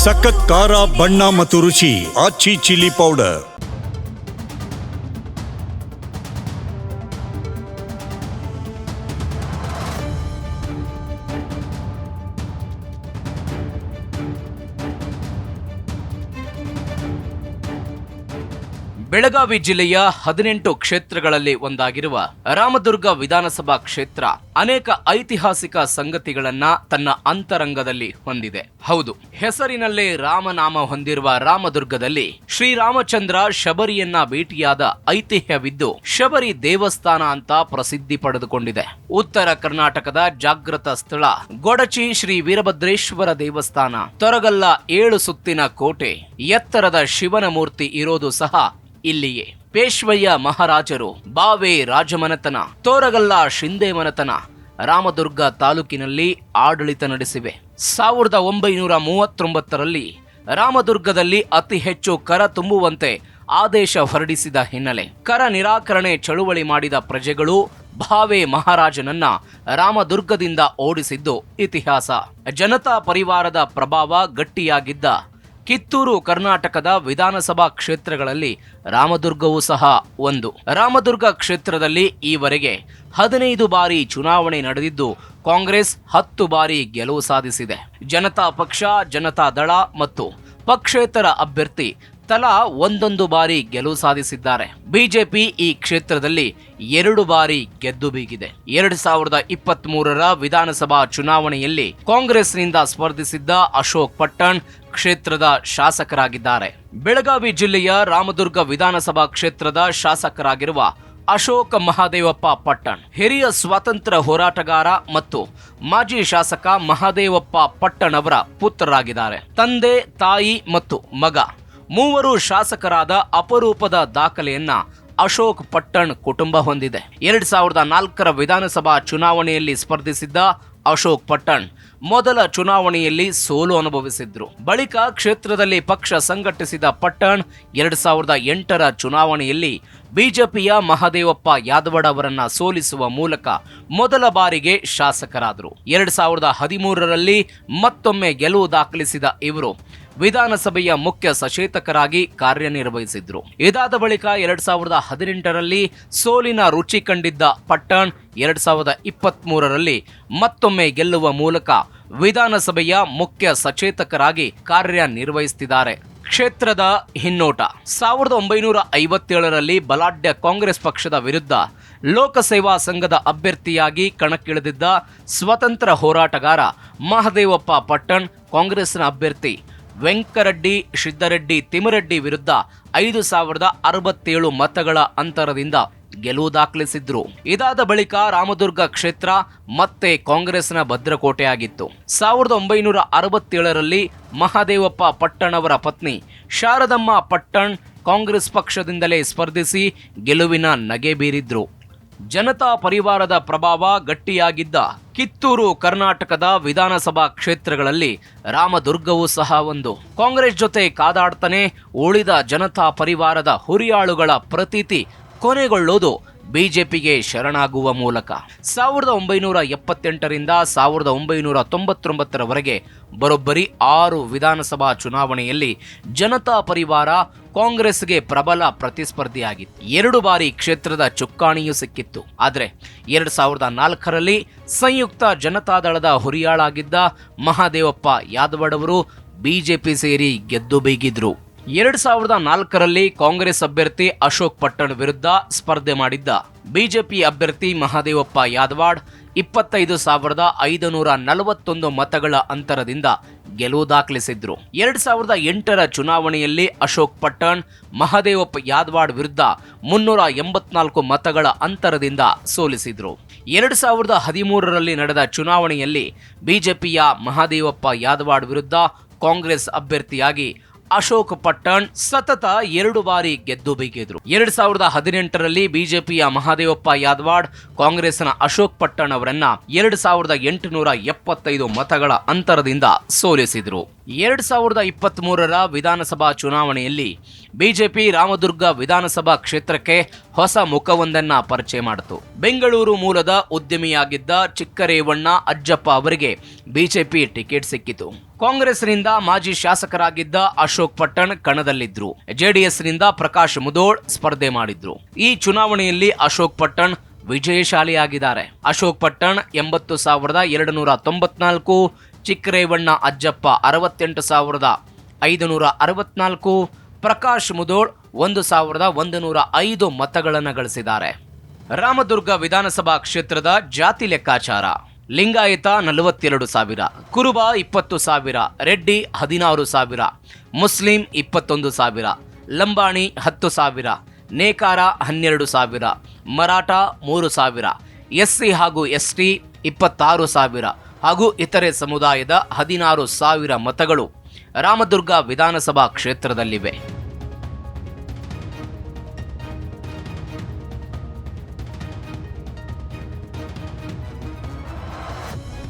ಸಖತ್ ಖಾರ ಬಣ್ಣ ಮತ್ತು ರುಚಿ ಆಚಿ ಚಿಲ್ಲಿ ಪೌಡರ್. ಬೆಳಗಾವಿ ಜಿಲ್ಲೆಯ 18 ಕ್ಷೇತ್ರಗಳಲ್ಲಿ ಒಂದಾಗಿರುವ ರಾಮದುರ್ಗ ವಿಧಾನಸಭಾ ಕ್ಷೇತ್ರ ಅನೇಕ ಐತಿಹಾಸಿಕ ಸಂಗತಿಗಳನ್ನ ತನ್ನ ಅಂತರಂಗದಲ್ಲಿ ಹೊಂದಿದೆ. ಹೌದು, ಹೆಸರಿನಲ್ಲೇ ರಾಮನಾಮ ಹೊಂದಿರುವ ರಾಮದುರ್ಗದಲ್ಲಿ ಶ್ರೀರಾಮಚಂದ್ರ ಶಬರಿಯನ್ನ ಭೇಟಿಯಾದ ಐತಿಹ್ಯವಿದ್ದು ಶಬರಿ ದೇವಸ್ಥಾನ ಅಂತ ಪ್ರಸಿದ್ಧಿ ಪಡೆದುಕೊಂಡಿದೆ. ಉತ್ತರ ಕರ್ನಾಟಕದ ಜಾಗೃತ ಸ್ಥಳ ಗೊಡಚಿ ಶ್ರೀ ವೀರಭದ್ರೇಶ್ವರ ದೇವಸ್ಥಾನ, ತೊರಗಲ್ಲ 7 ಸುತ್ತಿನ ಕೋಟೆ, ಎತ್ತರದ ಶಿವನ ಮೂರ್ತಿ ಇರೋದು ಸಹ ಇಲ್ಲಿಯೇ. ಪೇಶ್ವಯ್ಯ ಮಹಾರಾಜರು, ಬಾವೆ ರಾಜಮನೆತನ, ತೋರಗಲ್ಲ ಶಿಂದೆ ಮನೆತನ ರಾಮದುರ್ಗ ತಾಲೂಕಿನಲ್ಲಿ ಆಡಳಿತ ನಡೆಸಿವೆ. 1939ರಲ್ಲಿ ರಾಮದುರ್ಗದಲ್ಲಿ ಅತಿ ಹೆಚ್ಚು ಕರ ತುಂಬುವಂತೆ ಆದೇಶ ಹೊರಡಿಸಿದ ಹಿನ್ನೆಲೆ ಕರ ನಿರಾಕರಣೆ ಚಳುವಳಿ ಮಾಡಿದ ಪ್ರಜೆಗಳು ಭಾವೆ ಮಹಾರಾಜನನ್ನ ರಾಮದುರ್ಗದಿಂದ ಓಡಿಸಿದ್ದು ಇತಿಹಾಸ. ಜನತಾ ಪರಿವಾರದ ಪ್ರಭಾವ ಗಟ್ಟಿಯಾಗಿದ್ದ ಕಿತ್ತೂರು ಕರ್ನಾಟಕದ ವಿಧಾನಸಭಾ ಕ್ಷೇತ್ರಗಳಲ್ಲಿ ರಾಮದುರ್ಗವೂ ಸಹ ಒಂದು. ರಾಮದುರ್ಗ ಕ್ಷೇತ್ರದಲ್ಲಿ ಈವರೆಗೆ 15 ಬಾರಿ ಚುನಾವಣೆ ನಡೆದಿದ್ದು ಕಾಂಗ್ರೆಸ್ 10 ಬಾರಿ ಗೆಲುವು ಸಾಧಿಸಿದೆ. ಜನತಾ ಪಕ್ಷ, ಜನತಾ ದಳ ಮತ್ತು ಪಕ್ಷೇತರ ಅಭ್ಯರ್ಥಿ ತಲಾ 1 ಬಾರಿ ಗೆಲುವು ಸಾಧಿಸಿದ್ದಾರೆ. ಬಿಜೆಪಿ ಈ ಕ್ಷೇತ್ರದಲ್ಲಿ 2 ಬಾರಿ ಗೆದ್ದು ಬೀಗಿದೆ. 2023ರ ವಿಧಾನಸಭಾ ಚುನಾವಣೆಯಲ್ಲಿ ಕಾಂಗ್ರೆಸ್ನಿಂದ ಸ್ಪರ್ಧಿಸಿದ್ದ ಅಶೋಕ್ ಪಟ್ಟಣ್ ಕ್ಷೇತ್ರದ ಶಾಸಕರಾಗಿದ್ದಾರೆ. ಬೆಳಗಾವಿ ಜಿಲ್ಲೆಯ ರಾಮದುರ್ಗ ವಿಧಾನಸಭಾ ಕ್ಷೇತ್ರದ ಶಾಸಕರಾಗಿರುವ ಅಶೋಕ್ ಮಹಾದೇವಪ್ಪ ಪಟ್ಟಣ್ ಹಿರಿಯ ಸ್ವಾತಂತ್ರ್ಯ ಹೋರಾಟಗಾರ ಮತ್ತು ಮಾಜಿ ಶಾಸಕ ಮಹಾದೇವಪ್ಪ ಪಟ್ಟಣ್ ಅವರ ಪುತ್ರರಾಗಿದ್ದಾರೆ. ತಂದೆ, ತಾಯಿ ಮತ್ತು ಮಗ ಮೂವರು ಶಾಸಕರಾದ ಅಪರೂಪದ ದಾಖಲೆಯನ್ನ ಅಶೋಕ್ ಪಟ್ಟಣ್ ಕುಟುಂಬ ಹೊಂದಿದೆ. 2004ರ ವಿಧಾನಸಭಾ ಚುನಾವಣೆಯಲ್ಲಿ ಸ್ಪರ್ಧಿಸಿದ್ದ ಅಶೋಕ್ ಪಟ್ಟಣ್ ಮೊದಲ ಚುನಾವಣೆಯಲ್ಲಿ ಸೋಲು ಅನುಭವಿಸಿದ್ರು. ಬಳಿಕ ಕ್ಷೇತ್ರದಲ್ಲಿ ಪಕ್ಷ ಸಂಘಟಿಸಿದ ಪಟ್ಟಣ್ 2008ರ ಚುನಾವಣೆಯಲ್ಲಿ ಬಿಜೆಪಿಯ ಮಹಾದೇವಪ್ಪ ಯಾದವಾಡ್ ಅವರನ್ನ ಸೋಲಿಸುವ ಮೂಲಕ ಮೊದಲ ಬಾರಿಗೆ ಶಾಸಕರಾದರು. 2013ರಲ್ಲಿ ಮತ್ತೊಮ್ಮೆ ಗೆಲುವು ದಾಖಲಿಸಿದ ಇವರು ವಿಧಾನಸಭೆಯ ಮುಖ್ಯ ಸಚೇತಕರಾಗಿ ಕಾರ್ಯನಿರ್ವಹಿಸಿದ್ರು. ಇದಾದ ಬಳಿಕ 2018ರಲ್ಲಿ ಸೋಲಿನ ರುಚಿ ಕಂಡಿದ್ದ ಪಟ್ಟಣ್ 2023ರಲ್ಲಿ ಮತ್ತೊಮ್ಮೆ ಗೆಲ್ಲುವ ಮೂಲಕ ವಿಧಾನಸಭೆಯ ಮುಖ್ಯ ಸಚೇತಕರಾಗಿ ಕಾರ್ಯನಿರ್ವಹಿಸುತ್ತಿದ್ದಾರೆ. ಕ್ಷೇತ್ರದ ಹಿನ್ನೋಟ 1957ರಲ್ಲಿ ಬಲಾಢ್ಯ ಕಾಂಗ್ರೆಸ್ ಪಕ್ಷದ ವಿರುದ್ಧ ಲೋಕಸೇವಾ ಸಂಘದ ಅಭ್ಯರ್ಥಿಯಾಗಿ ಕಣಕ್ಕಿಳಿದಿದ್ದ ಸ್ವತಂತ್ರ ಹೋರಾಟಗಾರ ಮಹಾದೇವಪ್ಪ ಪಟ್ಟಣ್ ಕಾಂಗ್ರೆಸ್ನ ಅಭ್ಯರ್ಥಿ ವೆಂಕರೆಡ್ಡಿ ಸಿದ್ದರೆಡ್ಡಿ ತಿಮರೆಡ್ಡಿ ವಿರುದ್ಧ 5067 ಮತಗಳ ಅಂತರದಿಂದ ಗೆಲುವು ದಾಖಲಿಸಿದ್ರು. ಇದಾದ ಬಳಿಕ ರಾಮದುರ್ಗ ಕ್ಷೇತ್ರ ಮತ್ತೆ ಕಾಂಗ್ರೆಸ್ನ ಭದ್ರಕೋಟೆಯಾಗಿತ್ತು. 1967ರಲ್ಲಿ ಮಹಾದೇವಪ್ಪ ಪಟ್ಟಣ್ ಅವರ ಪತ್ನಿ ಶಾರದಮ್ಮ ಪಟ್ಟಣ್ ಕಾಂಗ್ರೆಸ್ ಪಕ್ಷದಿಂದಲೇ ಸ್ಪರ್ಧಿಸಿ ಗೆಲುವಿನ ನಗೆ ಬೀರಿದ್ರು. ಜನತಾ ಪರಿವಾರದ ಪ್ರಭಾವ ಗಟ್ಟಿಯಾಗಿದ್ದ ಕಿತ್ತೂರು ಕರ್ನಾಟಕದ ವಿಧಾನಸಭಾ ಕ್ಷೇತ್ರಗಳಲ್ಲಿ ರಾಮದುರ್ಗವೂ ಸಹ ಒಂದು. ಕಾಂಗ್ರೆಸ್ ಜೊತೆ ಕಾದಾಡ್ತಾನೆ ಉಳಿದ ಜನತಾ ಪರಿವಾರದ ಹುರಿಯಾಳುಗಳ ಪ್ರತೀತಿ ಕೊನೆಗೊಳ್ಳೋದು ಬಿಜೆಪಿಗೆ ಶರಣಾಗುವ ಮೂಲಕ. 1978ರಿಂದ 1999ರವರೆಗೆ ಬರೋಬ್ಬರಿ 6 ವಿಧಾನಸಭಾ ಚುನಾವಣೆಯಲ್ಲಿ ಜನತಾ ಪರಿವಾರ ಕಾಂಗ್ರೆಸ್ಗೆ ಪ್ರಬಲ ಪ್ರತಿಸ್ಪರ್ಧಿಯಾಗಿತ್ತು. 2 ಬಾರಿ ಕ್ಷೇತ್ರದ ಚುಕ್ಕಾಣಿಯೂ ಸಿಕ್ಕಿತ್ತು. ಆದರೆ 2004ರಲ್ಲಿ ಸಂಯುಕ್ತ ಜನತಾದಳದ ಹುರಿಯಾಳಾಗಿದ್ದ ಮಹಾದೇವಪ್ಪ ಯಾದವಾಡ್ ಅವರು ಬಿಜೆಪಿ ಸೇರಿ ಗೆದ್ದು ಬೀಗಿದ್ರು. 2004ರಲ್ಲಿ ಕಾಂಗ್ರೆಸ್ ಅಭ್ಯರ್ಥಿ ಅಶೋಕ್ ಪಟ್ಟಣ್ ವಿರುದ್ಧ ಸ್ಪರ್ಧೆ ಮಾಡಿದ್ದ ಬಿಜೆಪಿ ಅಭ್ಯರ್ಥಿ ಮಹಾದೇವಪ್ಪ ಯಾದವಾಡ್ 25,541 ಮತಗಳ ಅಂತರದಿಂದ ಗೆಲುವು ದಾಖಲಿಸಿದ್ರು. 2008ರ ಚುನಾವಣೆಯಲ್ಲಿ ಅಶೋಕ್ ಪಟ್ಟಣ್ ಮಹಾದೇವಪ್ಪ ಯಾದವಾಡ್ ವಿರುದ್ಧ 384 ಮತಗಳ ಅಂತರದಿಂದ ಸೋಲಿಸಿದ್ರು. 2013ರಲ್ಲಿ ನಡೆದ ಚುನಾವಣೆಯಲ್ಲಿ ಬಿಜೆಪಿಯ ಮಹಾದೇವಪ್ಪ ಯಾದವಾಡ್ ವಿರುದ್ಧ ಕಾಂಗ್ರೆಸ್ ಅಭ್ಯರ್ಥಿಯಾಗಿ ಅಶೋಕ್ ಪಟ್ಟಣ್ ಸತತ 2 ಬಾರಿ ಗೆದ್ದು ಬೀಗಿದ್ರು. 2018ರಲ್ಲಿ ಬಿಜೆಪಿಯ ಮಹಾದೇವಪ್ಪ ಯಾದವಾಡ್ ಕಾಂಗ್ರೆಸ್ನ ಅಶೋಕ್ ಪಟ್ಟಣ್ ಅವರನ್ನ 2875 ಮತಗಳ ಅಂತರದಿಂದ ಸೋಲಿಸಿದ್ರು. 2023ರ ವಿಧಾನಸಭಾ ಚುನಾವಣೆಯಲ್ಲಿ ಬಿಜೆಪಿ ರಾಮದುರ್ಗ ವಿಧಾನಸಭಾ ಕ್ಷೇತ್ರಕ್ಕೆ ಹೊಸ ಮುಖವೊಂದನ್ನ ಪರಿಚಯ ಮಾಡಿತು. ಬೆಂಗಳೂರು ಮೂಲದ ಉದ್ಯಮಿಯಾಗಿದ್ದ ಚಿಕ್ಕರೇವಣ್ಣ ಅಜ್ಜಪ್ಪ ಅವರಿಗೆ ಬಿಜೆಪಿ ಟಿಕೆಟ್ ಸಿಕ್ಕಿತು. ಕಾಂಗ್ರೆಸ್ನಿಂದ ಮಾಜಿ ಶಾಸಕರಾಗಿದ್ದ ಅಶೋಕ್ ಪಟ್ಟಣ್ ಕಣದಲ್ಲಿದ್ರು. ಜೆಡಿಎಸ್ನಿಂದ ಪ್ರಕಾಶ್ ಮುದೋಳ್ ಸ್ಪರ್ಧೆ ಮಾಡಿದ್ರು. ಈ ಚುನಾವಣೆಯಲ್ಲಿ ಅಶೋಕ್ ಪಟ್ಟಣ್ ವಿಜಯಶಾಲಿಯಾಗಿದ್ದಾರೆ. ಅಶೋಕ್ ಪಟ್ಟಣ್ 80,294, ಚಿಕ್ಕರೇವಣ್ಣ ಅಜ್ಜಪ್ಪ 68,564, ಪ್ರಕಾಶ್ ಮುದೋಳ್ 1,105 ಮತಗಳನ್ನು ಗಳಿಸಿದ್ದಾರೆ. ರಾಮದುರ್ಗ ವಿಧಾನಸಭಾ ಕ್ಷೇತ್ರದ ಜಾತಿ ಲೆಕ್ಕಾಚಾರ: ಲಿಂಗಾಯತ 42,000, ಕುರುಬ 20,000, ರೆಡ್ಡಿ 16,000, ಮುಸ್ಲಿಂ 21,000, ಲಂಬಾಣಿ 10,000, ನೇಕಾರ 12,000, ಮರಾಠ 3,000, ಎಸ್ಸಿ ಹಾಗೂ ಎಸ್ಟಿ 26,000 ಹಾಗೂ ಇತರೆ ಸಮುದಾಯದ 16,000 ಮತಗಳು ರಾಮದುರ್ಗ ವಿಧಾನಸಭಾ ಕ್ಷೇತ್ರದಲ್ಲಿವೆ.